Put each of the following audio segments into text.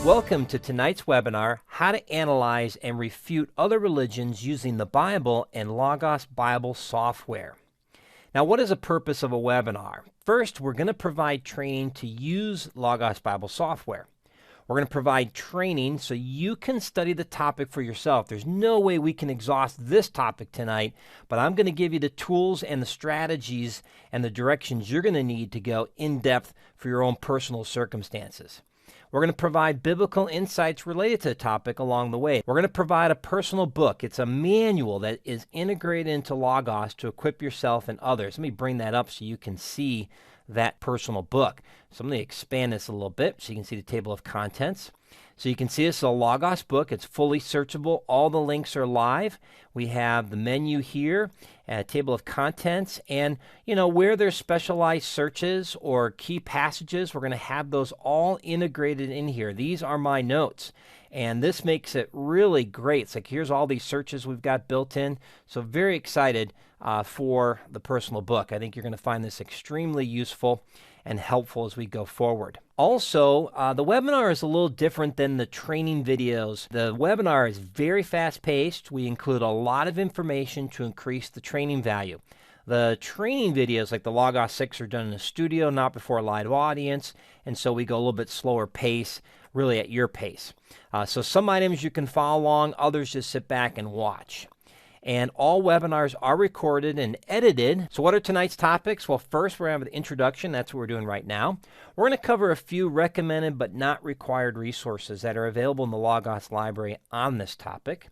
Welcome to tonight's webinar, How to Analyze and Refute Other Religions Using the Bible and Logos Bible Software. Now, what is the purpose of a webinar? First, we're going to provide training to use Logos Bible Software. We're going to provide training so you can study the topic for yourself. There's no way we can exhaust this topic tonight, but I'm going to give you the tools and the strategies and the directions you're going to need to go in depth for your own personal circumstances. We're going to provide biblical insights related to the topic along the way. We're going to provide a personal book. It's a manual that is integrated into Logos to equip yourself and others. Let me bring that up so you can see that personal book. So I'm going to expand this a little bit so you can see the table of contents. So you can see this is a Logos book. It's fully searchable. All the links are live. We have the menu here, a table of contents, and where there's specialized searches or key passages, we're going to have those all integrated in here. These are my notes, and this makes it really great. It's like here's all these searches we've got built in. So very excited for the personal book. I think you're going to find this extremely useful and helpful as we go forward. Also, the webinar is a little different than the training videos. The webinar is very fast-paced. We include a lot of information to increase the training value. The training videos, like the Logos 6, are done in a studio, not before a live audience, and so we go a little bit slower pace, really at your pace. So some items you can follow along, others just sit back and watch. And all webinars are recorded and edited. So what are tonight's topics? Well, first we're going to have the introduction. That's what we're doing right now. We're going to cover a few recommended but not required resources that are available in the Logos library on this topic.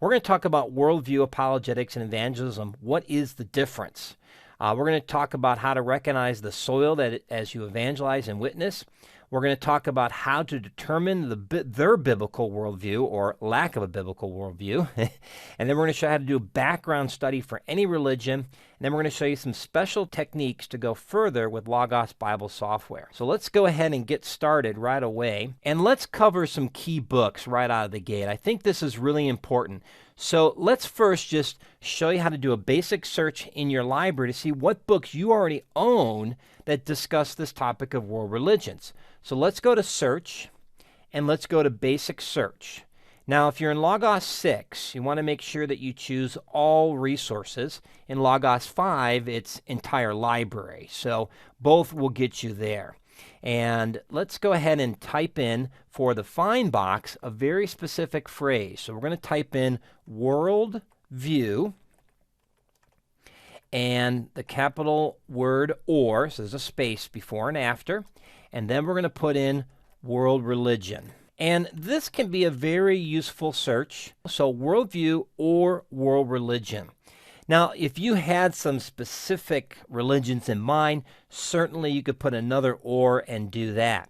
We're going to talk about worldview, apologetics, and evangelism. What is the difference? We're going to talk about how to recognize the soil that as you evangelize and witness. We're going to talk about how to determine their biblical worldview or lack of a biblical worldview. And then we're going to show you how to do a background study for any religion. And then we're going to show you some special techniques to go further with Logos Bible software. So let's go ahead and get started right away. And let's cover some key books right out of the gate. I think this is really important. So let's first just show you how to do a basic search in your library to see what books you already own that discuss this topic of world religions. So let's go to search and let's go to basic search. Now, if you're in Logos 6, you want to make sure that you choose all resources. In Logos 5, it's entire library. So both will get you there. And let's go ahead and type in for the find box a very specific phrase. So we're going to type in world view and the capital word or, so there's a space before and after, and then we're going to put in world religion. And this can be a very useful search. So worldview or world religion. Now, if you had some specific religions in mind, certainly you could put another or and do that.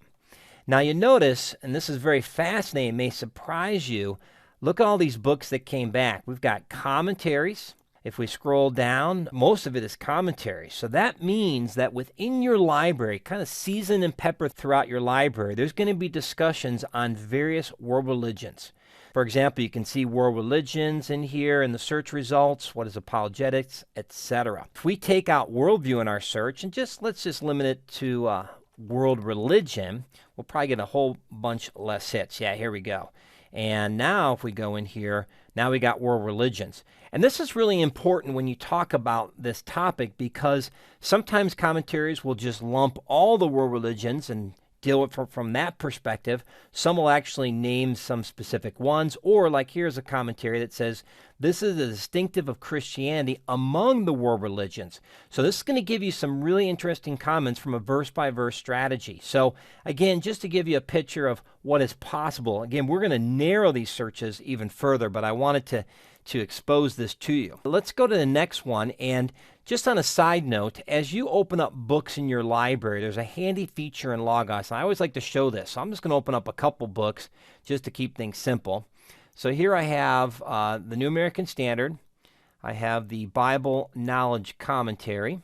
Now you notice, and this is very fascinating, may surprise you, look at all these books that came back. We've got commentaries. If we scroll down, most of it is commentary. So that means that within your library, kind of seasoned and peppered throughout your library, there's going to be discussions on various world religions. For example, you can see world religions in here in the search results, what is apologetics, etc. If we take out worldview in our search and let's just limit it to world religion, we'll probably get a whole bunch less hits. Yeah, here we go. And now if we go in here, now we got world religions. And this is really important when you talk about this topic because sometimes commentaries will just lump all the world religions and deal with it from that perspective. Some will actually name some specific ones, or like here's a commentary that says, this is the distinctive of Christianity among the world religions. So this is going to give you some really interesting comments from a verse-by-verse strategy. So again, just to give you a picture of what is possible, again, we're going to narrow these searches even further, but I wanted to expose this to you. Let's go to the next one, and just on a side note, as you open up books in your library, there's a handy feature in Logos. I always like to show this, so I'm just going to open up a couple books just to keep things simple. So here I have the New American Standard. I have the Bible Knowledge Commentary,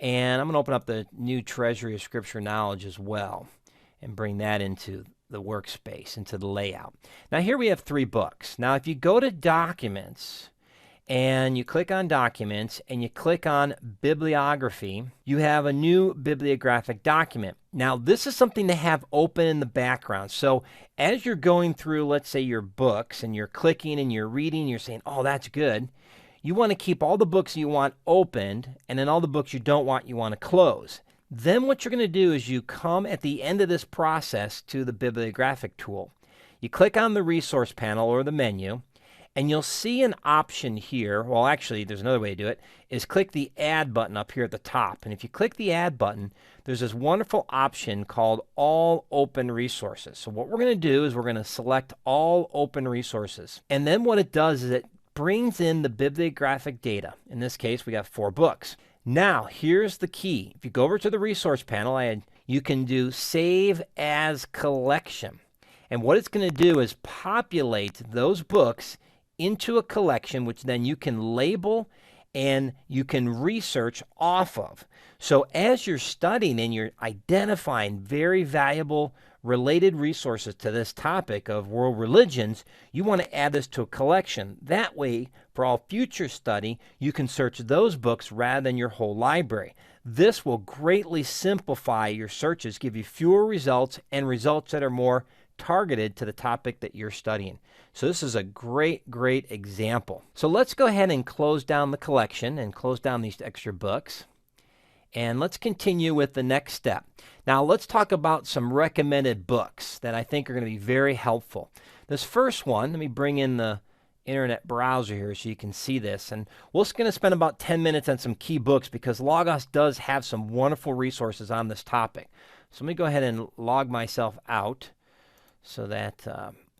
and I'm going to open up the New Treasury of Scripture Knowledge as well and bring that into the workspace, into the layout. Now here we have 3 books. Now if you go to Documents and you click on Documents, and you click on Bibliography, you have a new bibliographic document. Now, this is something to have open in the background. So as you're going through, let's say, your books, and you're clicking and you're reading, you're saying, oh, that's good. You want to keep all the books you want opened, and then all the books you don't want, you want to close. Then what you're going to do is you come at the end of this process to the bibliographic tool. You click on the resource panel or the menu, and you'll see an option here. Well, actually, there's another way to do it, is click the Add button up here at the top. And if you click the Add button, there's this wonderful option called All Open Resources. So what we're going to do is we're going to select All Open Resources. And then what it does is it brings in the bibliographic data. In this case, we got 4 books. Now, here's the key. If you go over to the resource panel, you can do Save as Collection. And what it's going to do is populate those books into a collection, which then you can label and you can research off of. So as you're studying and you're identifying very valuable related resources to this topic of world religions, you want to add this to a collection. That way, for all future study, you can search those books rather than your whole library. This will greatly simplify your searches, give you fewer results and results that are more targeted to the topic that you're studying. So this is a great, great example. So let's go ahead and close down the collection and close down these extra books. And let's continue with the next step. Now let's talk about some recommended books that I think are going to be very helpful. This first one, let me bring in the internet browser here so you can see this. And we're just going to spend about 10 minutes on some key books because Logos does have some wonderful resources on this topic. So let me go ahead and log myself out so that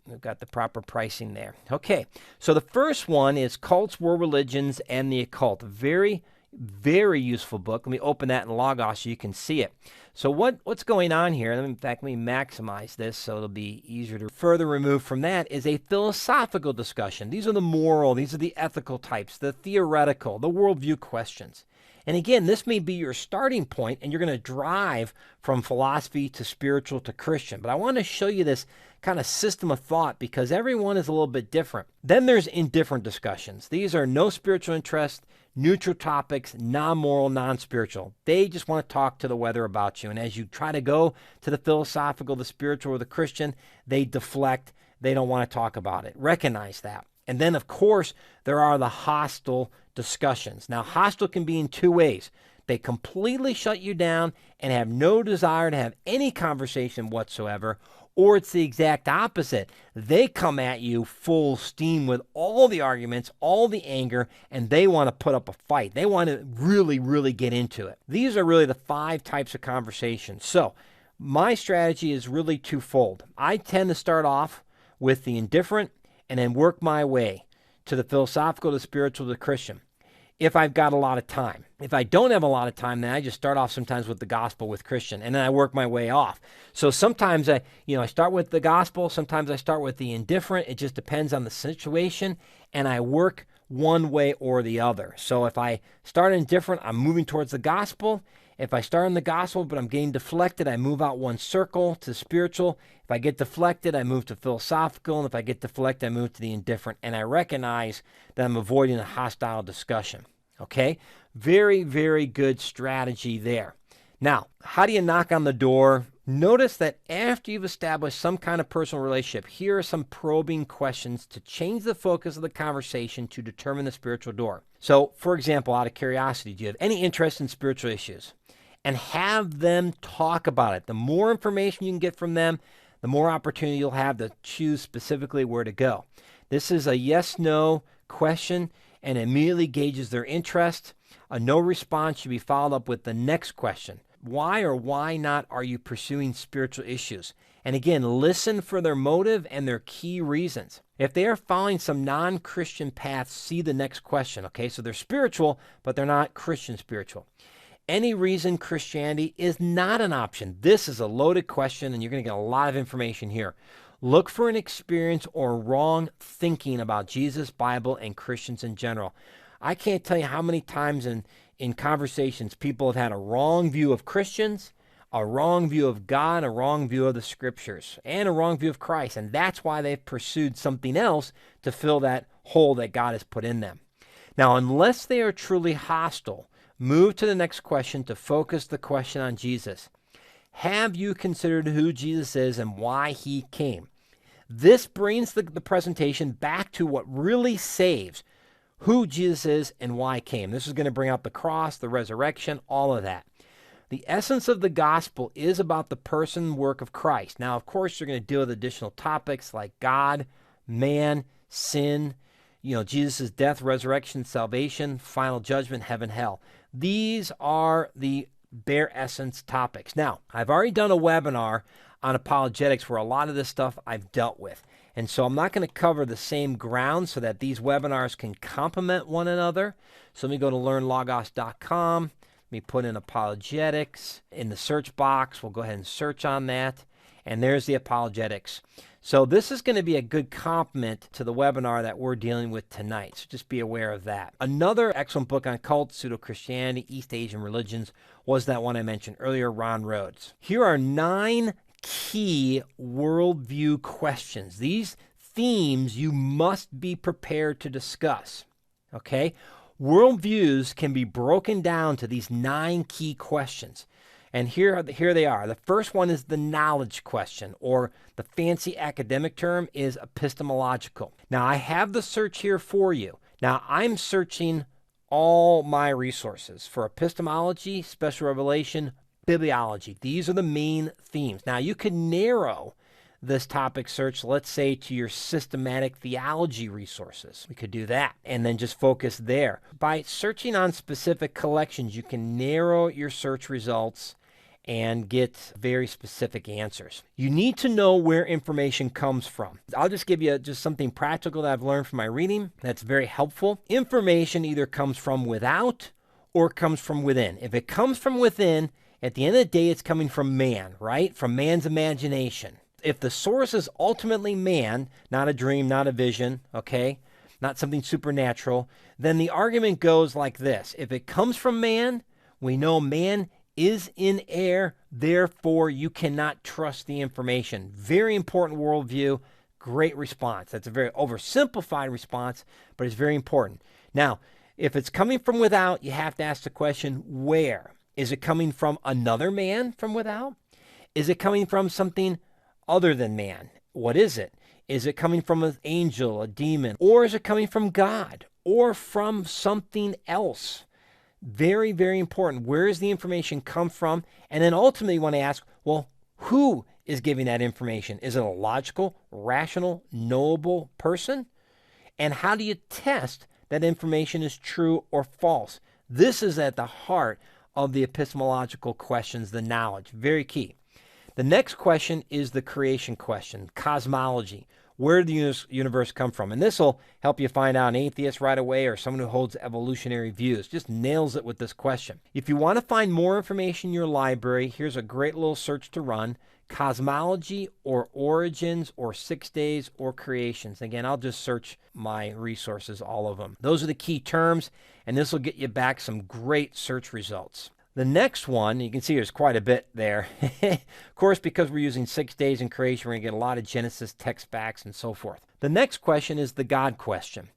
we've got the proper pricing there. Okay, so the first one is Cults, World Religions, and the Occult. Very, very useful book. Let me open that in Logos so you can see it. So what's going on here, in fact, let me maximize this so it'll be easier to further remove from that, is a philosophical discussion. These are the moral, these are the ethical types, the theoretical, the worldview questions. And again, this may be your starting point, and you're going to drive from philosophy to spiritual to Christian. But I want to show you this kind of system of thought because everyone is a little bit different. Then there's indifferent discussions. These are no spiritual interest, neutral topics, non-moral, non-spiritual. They just want to talk to the weather about you. And as you try to go to the philosophical, the spiritual, or the Christian, they deflect. They don't want to talk about it. Recognize that. And then, of course, there are the hostile discussions. Now, hostile can be in 2 ways. They completely shut you down and have no desire to have any conversation whatsoever, or it's the exact opposite. They come at you full steam with all the arguments, all the anger, and they want to put up a fight. They want to really, really get into it. These are really the 5 types of conversations. So my strategy is really twofold. I tend to start off with the indifferent and then work my way to the philosophical, the spiritual, the Christian, if I've got a lot of time. If I don't have a lot of time, then I just start off sometimes with the gospel with Christian, and then I work my way off. So sometimes I start with the gospel, sometimes I start with the indifferent. It just depends on the situation, and I work one way or the other. So if I start indifferent, I'm moving towards the gospel. If I start in the gospel, but I'm getting deflected, I move out one circle to spiritual. If I get deflected, I move to philosophical. And if I get deflected, I move to the indifferent. And I recognize that I'm avoiding a hostile discussion. Okay? Very, very good strategy there. Now, how do you knock on the door? Notice that after you've established some kind of personal relationship, here are some probing questions to change the focus of the conversation to determine the spiritual door. So, for example, out of curiosity, do you have any interest in spiritual issues? And have them talk about it. The more information you can get from them, the more opportunity you'll have to choose specifically where to go. This is a yes-no question and immediately gauges their interest. A no response should be followed up with the next question. Why or why not are you pursuing spiritual issues? And again, listen for their motive and their key reasons. If they are following some non-Christian path, see the next question. Okay, so they're spiritual, but they're not Christian spiritual. Any reason Christianity is not an option? This is a loaded question, and you're going to get a lot of information here. Look for an experience or wrong thinking about Jesus, Bible, and Christians in general. I can't tell you how many times in conversations people have had a wrong view of Christians, a wrong view of God, a wrong view of the Scriptures, and a wrong view of Christ. And that's why they've pursued something else to fill that hole that God has put in them. Now, unless they are truly hostile, move to the next question to focus the question on Jesus. Have you considered who Jesus is and why he came? This brings the presentation back to what really saves, who Jesus is and why he came. This is going to bring out the cross, the resurrection, all of that. The essence of the gospel is about the person and work of Christ. Now, of course, you're going to deal with additional topics like God, man, sin, Jesus' death, resurrection, salvation, final judgment, heaven, hell. These are the bare essence topics. Now, I've already done a webinar on apologetics where a lot of this stuff I've dealt with. And so I'm not going to cover the same ground so that these webinars can complement one another. So let me go to LearnLogos.com. Let me put in apologetics in the search box. We'll go ahead and search on that. And there's the apologetics. So this is going to be a good complement to the webinar that we're dealing with tonight. So just be aware of that. Another excellent book on cults, pseudo-Christianity, East Asian religions was that one I mentioned earlier, Ron Rhodes. Here are 9 key worldview questions. These themes you must be prepared to discuss. Okay? Worldviews can be broken down to these 9 key questions. And here they are. The first one is the knowledge question, or the fancy academic term is epistemological. Now, I have the search here for you. Now, I'm searching all my resources for epistemology, special revelation, bibliology. These are the main themes. Now, you can narrow this topic search, let's say, to your systematic theology resources. We could do that and then just focus there. By searching on specific collections, you can narrow your search results and get very specific answers. You need to know where information comes from. I'll just give you just something practical that I've learned from my reading that's very helpful. Information either comes from without or comes from within. If it comes from within, at the end of the day, it's coming from man, right? From man's imagination. If the source is ultimately man, not a dream, not a vision, okay, not something supernatural, then the argument goes like this. If it comes from man, we know man is in air, therefore you cannot trust the information. Very important worldview, great response. That's a very oversimplified response, but it's very important. Now, if it's coming from without, you have to ask the question, where? Is it coming from another man from without? Is it coming from something other than man? What is it? Is it coming from an angel, a demon? Or is it coming from God? Or from something else? Very, very important. Where does the information come from? And then ultimately you want to ask, well, who is giving that information? Is it a logical, rational, knowable person? And how do you test that information is true or false? This is at the heart of the epistemological questions, the knowledge. Very key. The next question is the creation question, cosmology. Where did the universe come from? And this will help you find out an atheist right away or someone who holds evolutionary views. Just nails it with this question. If you want to find more information in your library, here's a great little search to run. Cosmology or origins or 6 days or creations. Again, I'll just search my resources, all of them. Those are the key terms, and this will get you back some great search results. The next one, you can see there's quite a bit there. Of course, because we're using 6 days in creation, we're going to get a lot of Genesis text backs and so forth. The next question is the God question.